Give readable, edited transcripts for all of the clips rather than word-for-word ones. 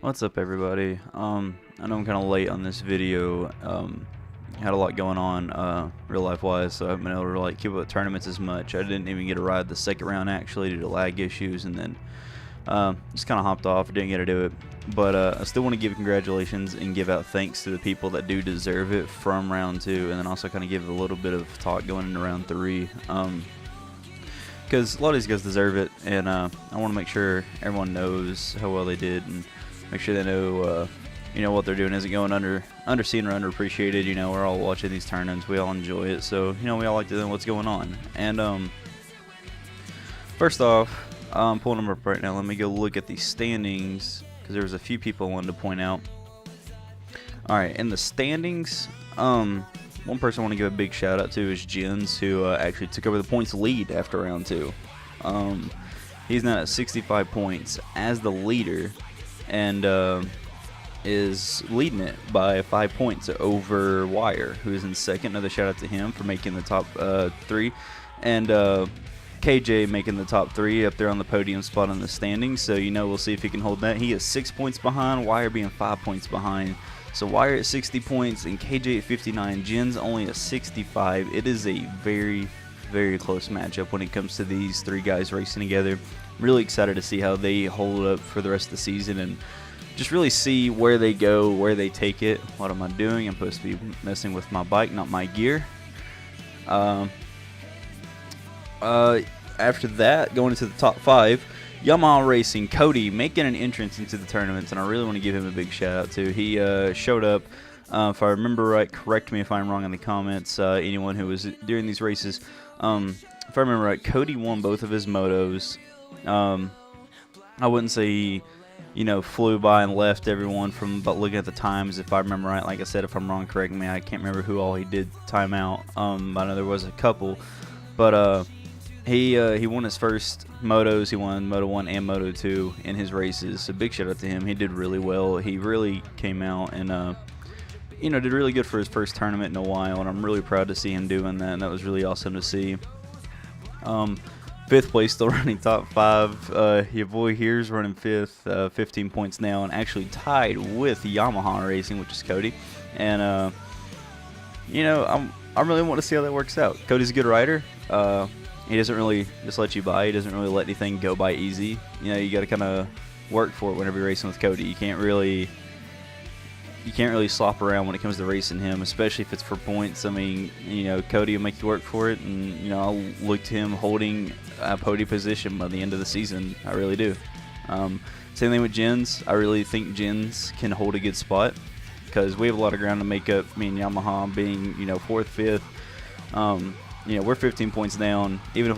What's up, everybody? I know I'm kind of late on this video. Had a lot going on, real life wise, so I haven't been able to keep up with tournaments as much. I didn't even get to ride the second round actually due to lag issues, and then just kind of hopped off. Didn't get to do it, but I still want to give congratulations and give out thanks to the people that do deserve it from round 2, and then also kind of give a little bit of talk going into round 3. Because a lot of these guys deserve it, and I want to make sure everyone knows how well they did, and make sure they know, what they're doing isn't going underseen or underappreciated. We're all watching these tournaments, we all enjoy it, so we all like to know what's going on. And first off, I'm pulling them up right now. Let me go look at the standings, because there was a few people I wanted to point out. All right, in the standings, one person I want to give a big shout out to is Jens, who actually took over the points lead after round 2. He's now at 65 points as the leader, and is leading it by 5 points over Wire, who is in second. Another shout out to him for making the top 3, and KJ making the top 3 up there on the podium spot in the standings. So we'll see if he can hold that. He is 6 points behind, Wire being 5 points behind. So Wire at 60 points and KJ at 59. Jen's only at 65. It is a very, very close matchup when it comes to these 3 guys racing together. Really excited to see how they hold up for the rest of the season and just really see where they go, where they take it. What am I doing? I'm supposed to be messing with my bike, not my gear. After that, going into the top 5, Yamaha Racing, Cody making an entrance into the tournaments, and I really want to give him a big shout out too. He showed up, if I remember right, correct me if I'm wrong in the comments, anyone who was during these races. If I remember right, Cody won both of his motos. I wouldn't say he, flew by and left everyone from, but looking at the times, if I remember right, like I said, if I'm wrong, correct me. I can't remember who all he did time out. I know there was a couple, but he won his first motos. He won Moto 1 and Moto 2 in his races. So big shout out to him. He did really well. He really came out and did really good for his first tournament in a while, and I'm really proud to see him doing that. And that was really awesome to see. 5th place, still running top 5. Your boy here's running 5th, 15 points now, and actually tied with Yamaha Racing, which is Cody. And I really want to see how that works out. Cody's a good rider. He doesn't really just let you by. He doesn't really let anything go by easy. You got to kind of work for it whenever you're racing with Cody. You can't really slop around when it comes to racing him, especially if it's for points. I mean, Cody will make you work for it, and I'll look to him holding a podium position by the end of the season. I really do. Same thing with Jens. I really think Jens can hold a good spot because we have a lot of ground to make up. Me and Yamaha being 4th, 5th. We're 15 points down. Even if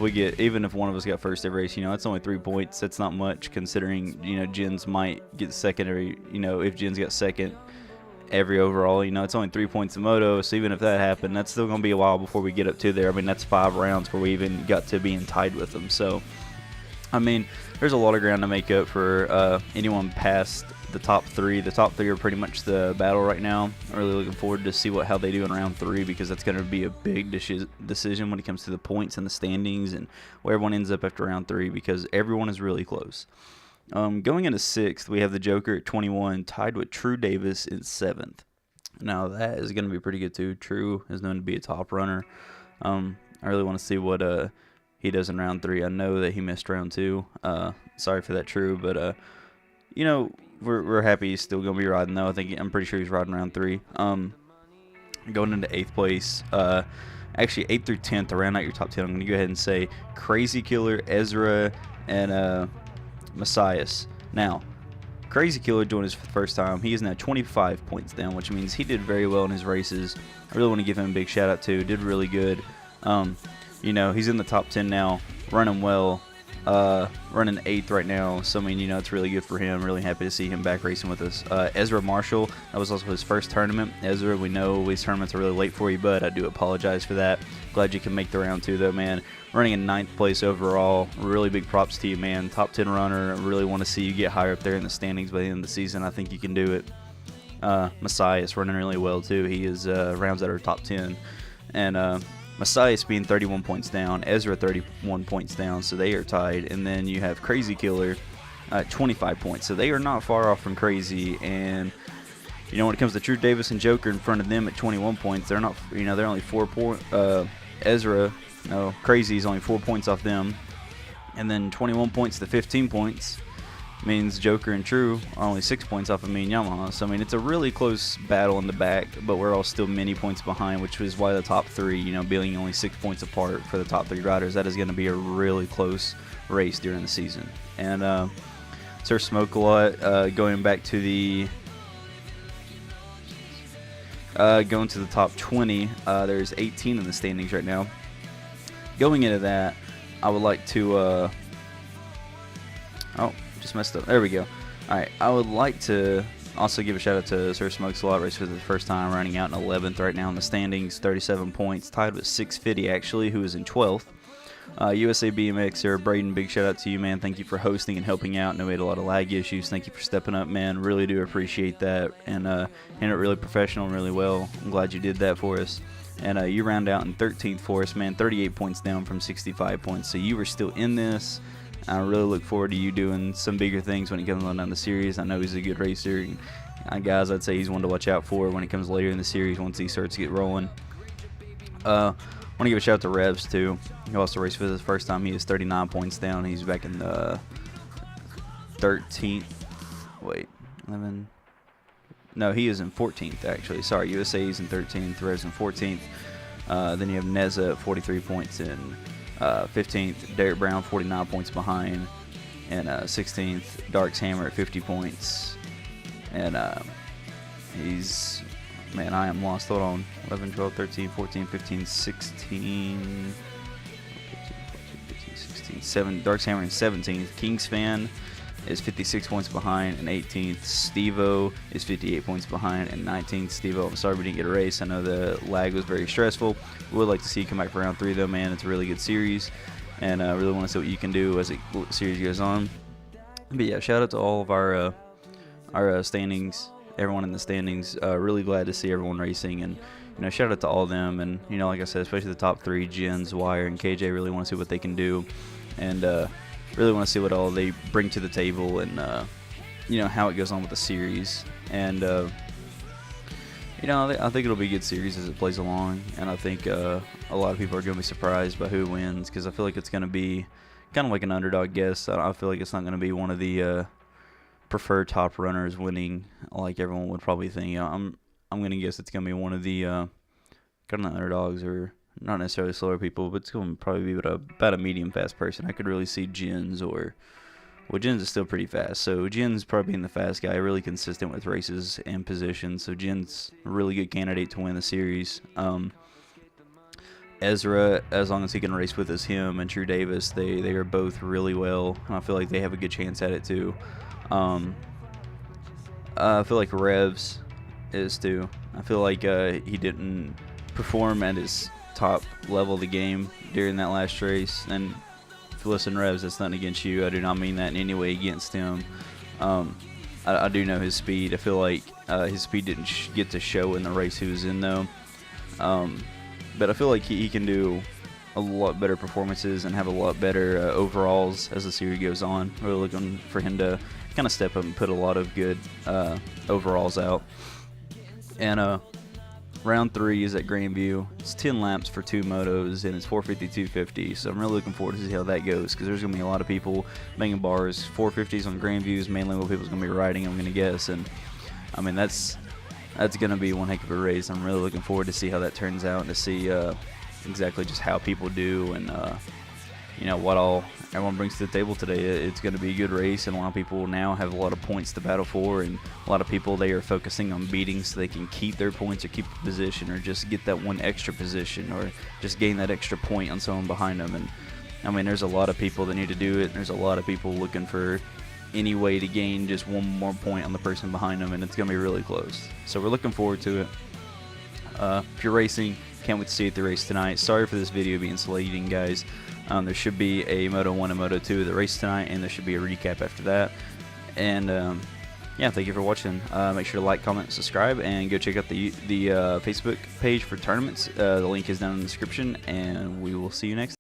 one of us got first every race, it's only 3 points. That's not much considering Jens might get second, or if Jens got second every overall, it's only 3 points in moto. So even if that happened, that's still gonna be a while before we get up to there. I mean, that's 5 rounds where we even got to being tied with them. So I mean, there's a lot of ground to make up for anyone past the top 3. The top 3 are pretty much the battle right now. I'm really looking forward to see how they do in round 3, because that's going to be a big decision when it comes to the points and the standings and where everyone ends up after round 3, because everyone is really close. Going into 6th, we have the Joker at 21, tied with True Davis in 7th. Now that is going to be pretty good too. True is known to be a top runner. I really want to see what he does in round 3. I know that he missed round 2. Sorry for that, True, but we're happy he's still going to be riding, though. I'm pretty sure he's riding round 3. Going into 8th place, actually 8th through 10th, to round out your top 10, I'm going to go ahead and say Crazy Killer, Ezra, and Messias. Now, Crazy Killer doing this for the first time. He is now 25 points down, which means he did very well in his races. I really want to give him a big shout out too. Did really good. He's in the top 10 now, running well. Running 8th right now, so I mean, it's really good for him. Really happy to see him back racing with us. Ezra Marshall, that was also his first tournament. Ezra, we know these tournaments are really late for you, but I do apologize for that. Glad you can make the round 2 though, man. Running in 9th place overall. Really big props to you, man. Top 10 runner. I really want to see you get higher up there in the standings by the end of the season. I think you can do it. Messias running really well too. He is rounds out our top 10, and Messias being 31 points down, Ezra 31 points down, so they are tied. And then you have Crazy Killer 25 points. So they are not far off from crazy. And when it comes to Drew Davis and Joker in front of them at 21 points, they're not. They're only 4 points. Crazy is only 4 points off them. And then 21 points to 15 points means Joker and True are only 6 points off of me and Yamaha. So, it's a really close battle in the back, but we're all still many points behind, which is why the top three, being only 6 points apart for the top 3 riders, that is going to be a really close race during the season. And Sir Smoke-A-Lot, going back to the going to the top 20, there's 18 in the standings right now. Going into that, I would like to just messed up. There we go. Alright, I would like to also give a shout out to Sir Smokes-A-Lot race for the first time, running out in 11th right now in the standings, 37 points, tied with 650 actually, who is in 12th. USA BMXer, Braden, big shout out to you, man. Thank you for hosting and helping out. I know we had a lot of lag issues. Thank you for stepping up, man. Really do appreciate that, and handled it really professional and really well. I'm glad you did that for us. And you round out in 13th for us, man. 38 points down from 65 points. So you were still in this. I really look forward to you doing some bigger things when he comes on down the series. I know he's a good racer. Guys, I'd say he's one to watch out for when he comes later in the series once he starts to get rolling. I want to give a shout out to Revs, too. He also raced for the first time. He is 39 points down. He's back in the 13th. Wait, 11. No, he is in 14th, actually. Sorry, USA is in 13th, Revs in 14th. Then you have Neza at 43 points in 15th. Derek Brown, 49 points behind. And 16th, Dark's Hammer at 50 points. And he's... Man, I am lost. Hold on. 11, 12, 13, 14, 15, 16... 15, 16, Dark's Hammer in 17th. King's Fan is 56 points behind and 18th. Stevo is 58 points behind and 19th. Stevo, I'm sorry we didn't get a race. I know the lag was very stressful. We would like to see you come back for round 3 though, man. It's a really good series, and I really want to see what you can do as the series goes on. But yeah, shout out to all of our standings, everyone in the standings. Really glad to see everyone racing, and shout out to all of them. And like I said, especially the top 3, Jens, Wire, and KJ. Really want to see what they can do, and really want to see what all they bring to the table, and how it goes on with the series. And I think it'll be a good series as it plays along, and I think a lot of people are going to be surprised by who wins, because I feel like it's going to be kind of like an underdog guess. I feel like it's not going to be one of the preferred top runners winning like everyone would probably think. I'm going to guess it's going to be one of the kind of underdogs, or not necessarily slower people, but it's going to probably be about a medium fast person. I could really see Jens, Jens is still pretty fast, so Jens probably being the fast guy, really consistent with races and positions, so Jens a really good candidate to win the series. Ezra, as long as he can race with us, him and True Davis, they are both really well, and I feel like they have a good chance at it too. I feel like Revs is too. I feel like he didn't perform at his top level of the game during that last race. And if you listen, Revs, that's nothing against you. I do not mean that in any way against him. I do know his speed. I feel like his speed didn't get to show in the race he was in, though. But I feel like he can do a lot better performances and have a lot better overalls as the series goes on. Really looking for him to kind of step up and put a lot of good overalls out. And round 3 is at Grandview. It's 10 laps for 2 motos, and it's 450, 250. So I'm really looking forward to see how that goes, because there's going to be a lot of people making bars. 450s on Grandview is mainly what people's going to be riding, I'm going to guess. And I mean, that's going to be one heck of a race. I'm really looking forward to see how that turns out, and to see exactly just how people do, and what all everyone brings to the table today. It's going to be a good race, and a lot of people now have a lot of points to battle for, and a lot of people, they are focusing on beating so they can keep their points or keep the position, or just get that one extra position, or just gain that extra point on someone behind them. And I mean, there's a lot of people that need to do it, and there's a lot of people looking for any way to gain just one more point on the person behind them, and it's going to be really close. So we're looking forward to it. If you're racing, can't wait to see you at the race tonight. Sorry for this video being so late, guys. There should be a Moto 1 and Moto 2 of the race tonight, and there should be a recap after that. And yeah, thank you for watching. Make sure to like, comment, subscribe, and go check out the Facebook page for tournaments. The link is down in the description, and we will see you next time.